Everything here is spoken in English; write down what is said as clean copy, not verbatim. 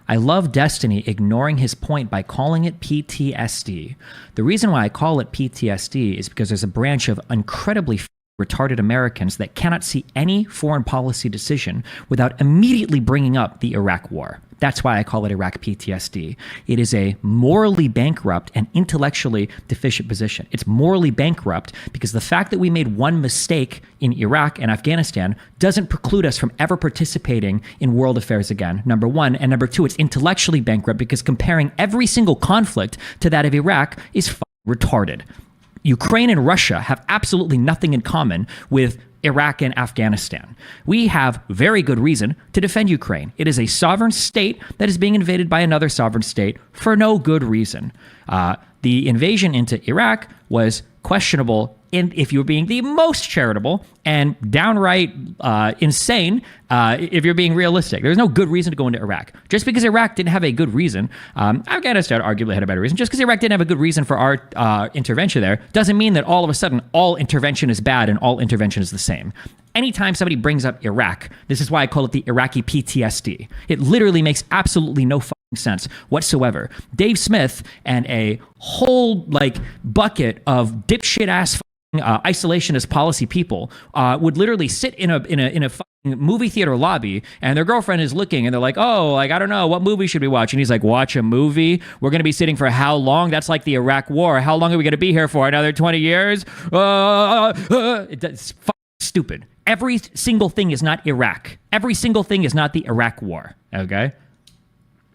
I love Destiny ignoring his point by calling it PTSD. The reason why I call it PTSD is because there's a branch of incredibly retarded Americans that cannot see any foreign policy decision without immediately bringing up the Iraq War. That's why I call it Iraq PTSD. It is a morally bankrupt and intellectually deficient position. It's morally bankrupt because the fact that we made one mistake in Iraq and Afghanistan doesn't preclude us from ever participating in world affairs again, number one. And number two, it's intellectually bankrupt because comparing every single conflict to that of Iraq is retarded. Ukraine and Russia have absolutely nothing in common with Iraq and Afghanistan. We have very good reason to defend Ukraine. It is a sovereign state that is being invaded by another sovereign state for no good reason. The invasion into Iraq was questionable if you're being the most charitable, and downright insane if you're being realistic. There's no good reason to go into Iraq. Just because Iraq didn't have a good reason, Afghanistan arguably had a better reason. Just because Iraq didn't have a good reason for our intervention there doesn't mean that all of a sudden all intervention is bad and all intervention is the same. Anytime somebody brings up Iraq, this is why I call it the Iraqi PTSD. It literally makes absolutely no sense whatsoever. Dave Smith and a whole bucket of dipshit ass isolationist policy people would literally sit in a movie theater lobby, and their girlfriend is looking, and they're like, "Oh, I don't know, what movie should we watch?" And he's like, "Watch a movie? We're going to be sitting for how long? That's like the Iraq War. How long are we going to be here for? Another 20 years?" It's stupid. Every single thing is not Iraq. Every single thing is not the Iraq War. Okay.